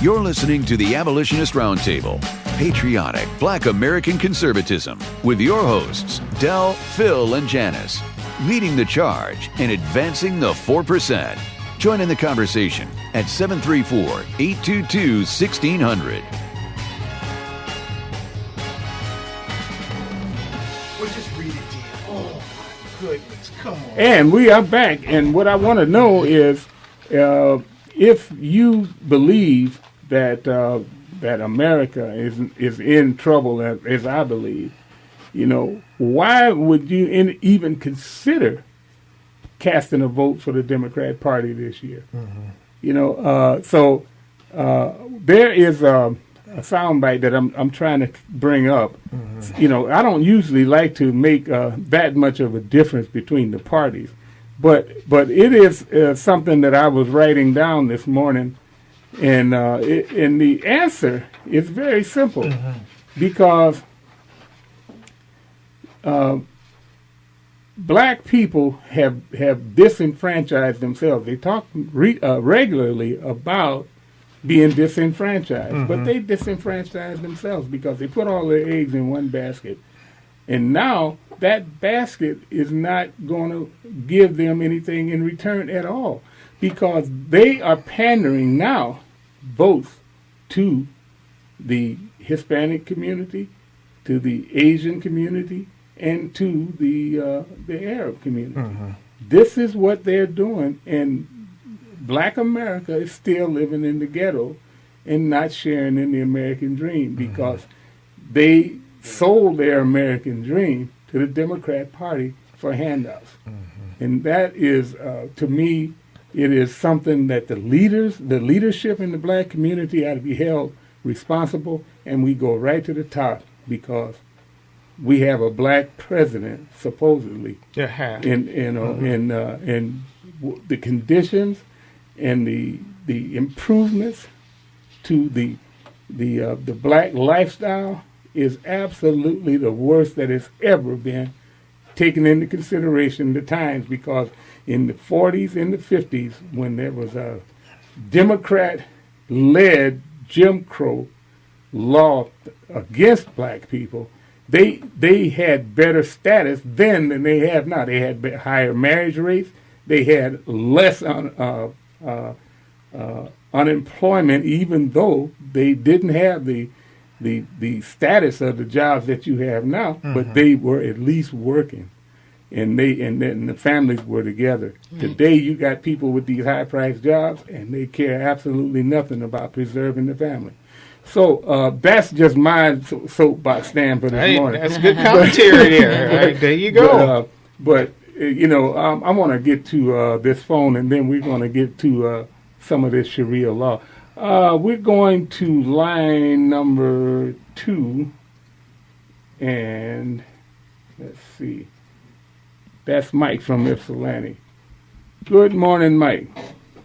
You're listening to the Abolitionist Round Table, patriotic Black American conservatism, with your hosts, Del, Phil, and Janice, leading the charge and advancing the 4%. Join in the conversation at 734-822-1600. Well, just read it, Jim. Oh, my goodness. Come on. And we are back. And what I want to know is if you believe that that America is in trouble, as I believe, why would you even consider casting a vote for the Democrat Party this year? Mm-hmm. So there is a soundbite that I'm trying to bring up. Mm-hmm. I don't usually like to make that much of a difference between the parties, but it is something that I was writing down this morning, and the answer is very simple, mm-hmm. because black people have disenfranchised themselves. They talk regularly about being disenfranchised, mm-hmm. but they disenfranchise themselves because they put all their eggs in one basket. And now that basket is not going to give them anything in return at all, because they are pandering now both to the Hispanic community, to the Asian community, and to the Arab community. Mm-hmm. This is what they're doing, and Black America is still living in the ghetto and not sharing in the American dream, because mm-hmm. they sold their American dream to the Democrat Party for handouts. Mm-hmm. And that is, to me, it is something that the leadership in the black community ought to be held responsible, and we go right to the top, because we have a black president, supposedly. Yeah. And the conditions and the improvements to the black lifestyle is absolutely the worst that has ever been taken into consideration in the times, because in the 40s and the 50s, when there was a Democrat-led Jim Crow law against black people, they had better status then than they have now. They had higher marriage rates. They had less unemployment, even though they didn't have the status of the jobs that you have now. Mm-hmm. But they were at least working, and the families were together. Mm-hmm. Today, you got people with these high-priced jobs, and they care absolutely nothing about preserving the family. So that's just my soapbox stand for this morning. That's good commentary there. Right, there you go. I want to get to this phone, and then we're going to get to some of this Sharia law. We're going to line number 2, and let's see. That's Mike from Ypsilanti. Good morning, Mike.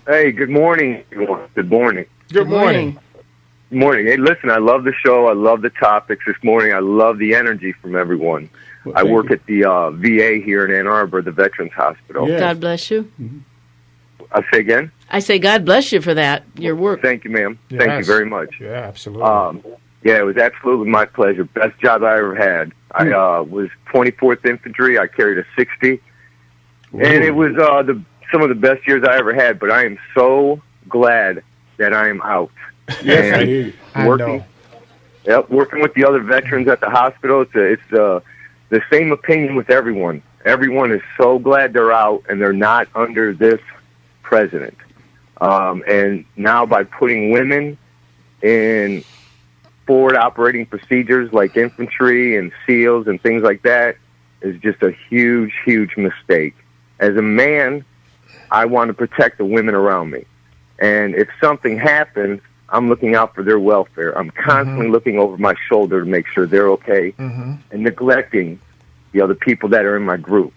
Hey, good morning, everyone. Good morning. Good morning. Good morning. Hey, listen, I love the show. I love the topics this morning. I love the energy from everyone. Well, I work at the VA here in Ann Arbor, the Veterans Hospital. Yes. God bless you. Mm-hmm. I say again? I say God bless you for that, your work. Thank you, ma'am. Yes. Thank you very much. Yeah, absolutely. It was absolutely my pleasure. Best job I ever had. I was 24th Infantry. I carried a 60. Ooh. And it was some of the best years I ever had, but I am so glad that I am out. Yes, I hear you. Working with the other veterans at the hospital, it's the same opinion with everyone. Everyone is so glad they're out and they're not under this president. And now by putting women in forward operating procedures like infantry and SEALs and things like that is just a huge, huge mistake. As a man, I want to protect the women around me. And if something happens, I'm looking out for their welfare. I'm constantly mm-hmm. looking over my shoulder to make sure they're okay, mm-hmm. and neglecting the other people that are in my group.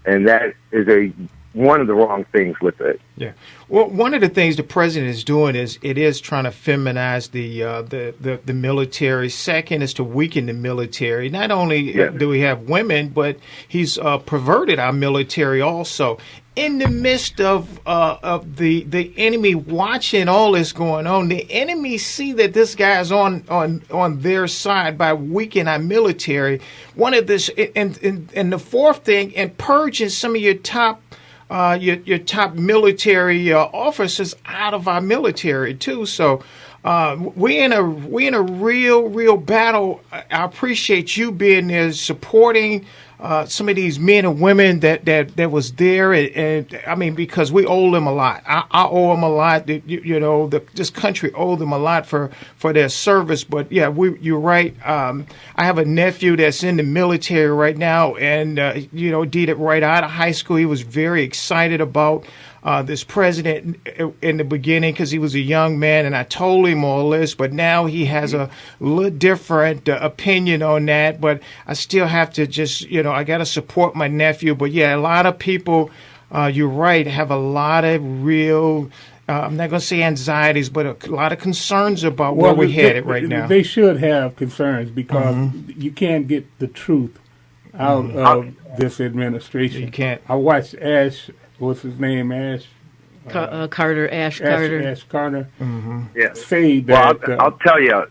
And that is a one of the wrong things with it. Yeah. Well, one of the things the president is doing is trying to feminize the military. Second is to weaken the military. Not only do we have women, but he's perverted our military also. In the midst of the enemy watching all this going on, the enemy see that this guy's on their side by weakening our military. One of this and the fourth thing, and purging some of your top military officers out of our military too. So we're in a real battle. I appreciate you being there, supporting some of these men and women that was there, and I mean, because we owe them a lot. I owe them a lot. This country owed them a lot for their service. But yeah, you're right. I have a nephew that's in the military right now, and did it right out of high school. He was very excited about this president in the beginning because he was a young man, and I told him all this, but now he has a little different opinion on that. But I still have to just, I got to support my nephew. But yeah, a lot of people, you're right, have a lot of real, I'm not going to say anxieties, but a lot of concerns about where we're headed right now. They should have concerns because you can't get the truth out of this administration. You can't. I watched Ash. What's his name? Ash Carter. Ash Carter. Yeah. Say that. Well, I'll tell you,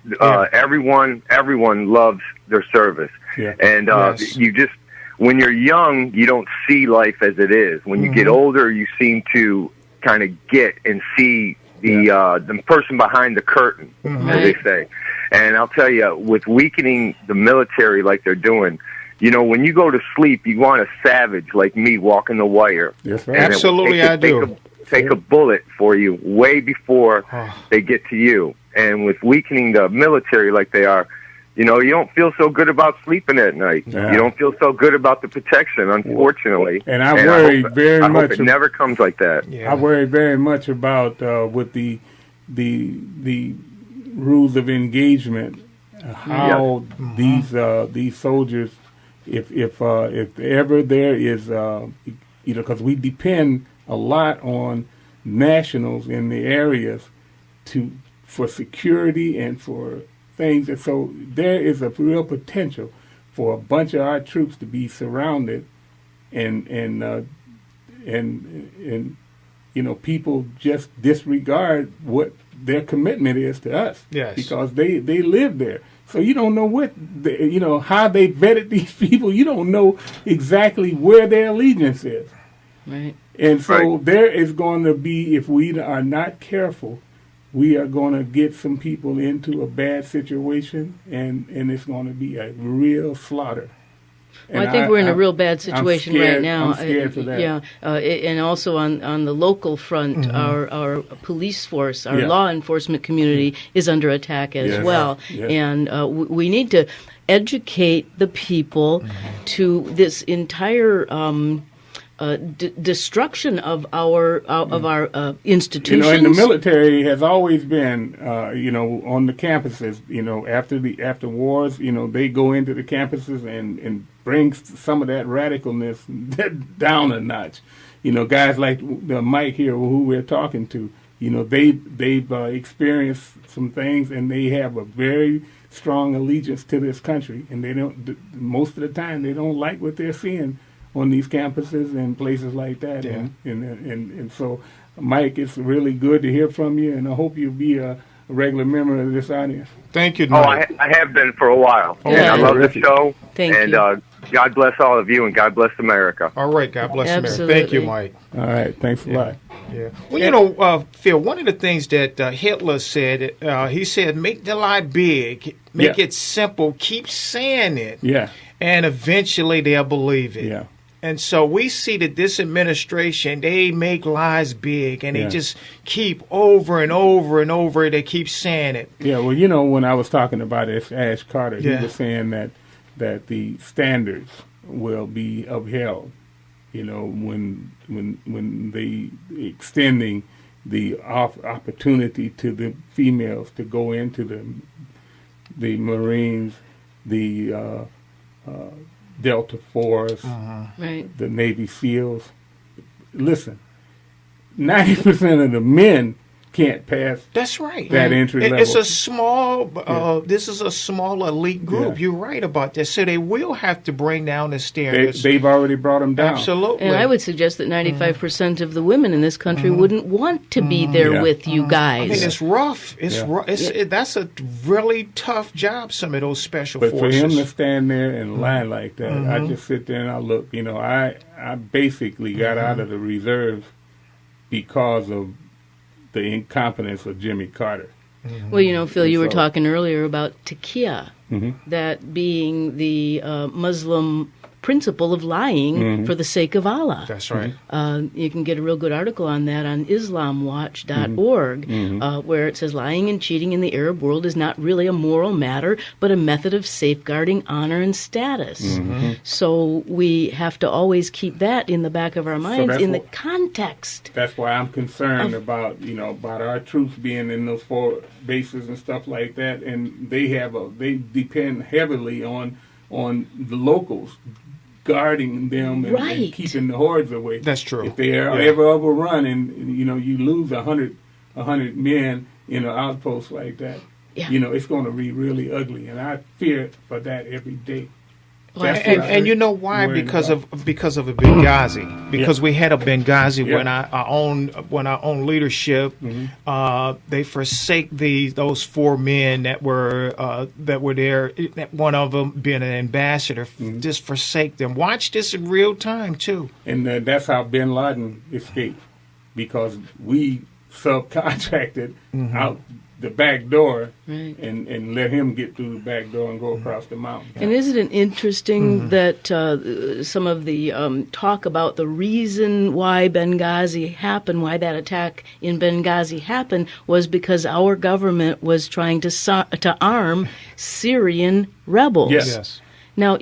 everyone loves their service, and you just, when you're young, you don't see life as it is. When you get older, you seem to kind of get and see the person behind the curtain, as they say. And I'll tell you, with weakening the military like they're doing. When you go to sleep, you want a savage like me walking the wire. Yes, right. Absolutely, I do. Take a bullet for you way before they get to you. And with weakening the military like they are, you don't feel so good about sleeping at night. Yeah. You don't feel so good about the protection, unfortunately. And I worry very much. I hope it never comes like that. Yeah. I worry very much about with the rules of engagement, how these soldiers. If ever there is, because we depend a lot on nationals in the areas for security and for things, and so there is a real potential for a bunch of our troops to be surrounded, and people just disregard what their commitment is to us, because they live there. So you don't know how they vetted these people. You don't know exactly where their allegiance is. Right. And so there is going to be, if we are not careful, we are going to get some people into a bad situation, and it's going to be a real slaughter. Well, I think we're in a real bad situation right now. I'm scared for that. Yeah, and also on the local front, our police force, our law enforcement community is under attack as well. Yes. And we need to educate the people to this entire destruction of our institutions. And the military has always been, on the campuses. After wars, they go into the campuses and bring some of that radicalness down a notch. Guys like Mike here, who we're talking to, they've experienced some things, and they have a very strong allegiance to this country, and they don't. Most of the time, they don't like what they're seeing on these campuses and places like that. Yeah. And so, Mike, it's really good to hear from you, and I hope you'll be a regular member of this audience. Thank you, Mike. I have been for a while. Yeah. And I love the show. Thank you. God bless all of you, and God bless America. All right, God bless Absolutely. America. Thank you, Mike. All right, thanks a lot. Yeah. Well, Phil, one of the things that Hitler said, he said, make the lie big, make it simple, keep saying it, and eventually they'll believe it. Yeah. And so we see that this administration, they make lies big, and they just keep over and over and over, they keep saying it. Yeah, well, when I was talking about it, Ash Carter, he Yeah. was saying that the standards will be upheld, when they extending the opportunity to the females to go into the Marines, the Delta Force, Right. the Navy SEALs. listen, 90% of the men can't pass. That's right. That entry level. It's a small. This is a small elite group. You're right about that. So they will have to bring down the standards. They've already brought them down. Absolutely. And I would suggest that 95% of the women in this country wouldn't want to be there with you guys. I mean, it's rough. It's rough. That's a really tough job. Some of those special but forces. for him to stand there and lie like that, I just sit there and I look. You know, I basically got out of the reserves because of the incompetence of Jimmy Carter. Well, you know, Phil, you were talking earlier about taqiyya, that being the Muslim principle of lying for the sake of Allah. That's right. You can get a real good article on that on islamwatch.org, where it says lying and cheating in the Arab world is not really a moral matter, but a method of safeguarding honor and status. So we have to always keep that in the back of our minds in the context. That's why I'm concerned about our troops being in those 4 bases and stuff like that, and they depend heavily on the locals guarding them and keeping the hordes away. That's true. If they are ever overrun and you lose 100 men in an outpost like that, it's going to be really ugly, and I fear for that every day. And you know why? Because of a Benghazi. Because we had a Benghazi when our own leadership. They forsake those 4 men that were there. One of them being an ambassador, just forsake them. Watch this in real time too. And that's how Bin Laden escaped, because we subcontracted out the back door and let him get through the back door and go across the mountain. And isn't it interesting that some of the talk about the reason why Benghazi happened, why that attack in Benghazi happened, was because our government was trying to arm Syrian rebels. Yes. Now,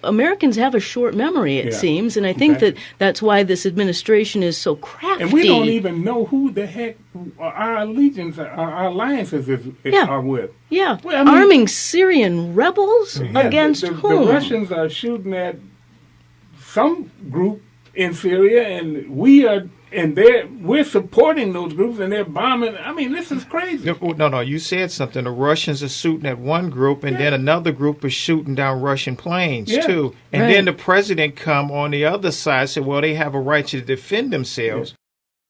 Americans have a short memory, it seems, and I think that's why this administration is so crafty. And we don't even know who the heck our allegiance, our alliances are with. Yeah, well, I mean, arming Syrian rebels against whom? The Russians are shooting at some group in Syria, and we're supporting those groups, and they're bombing. I mean, this is crazy. No, you said something. The Russians are shooting at one group, and then another group is shooting down Russian planes, too. And then the president come on the other side and say, well, they have a right to defend themselves.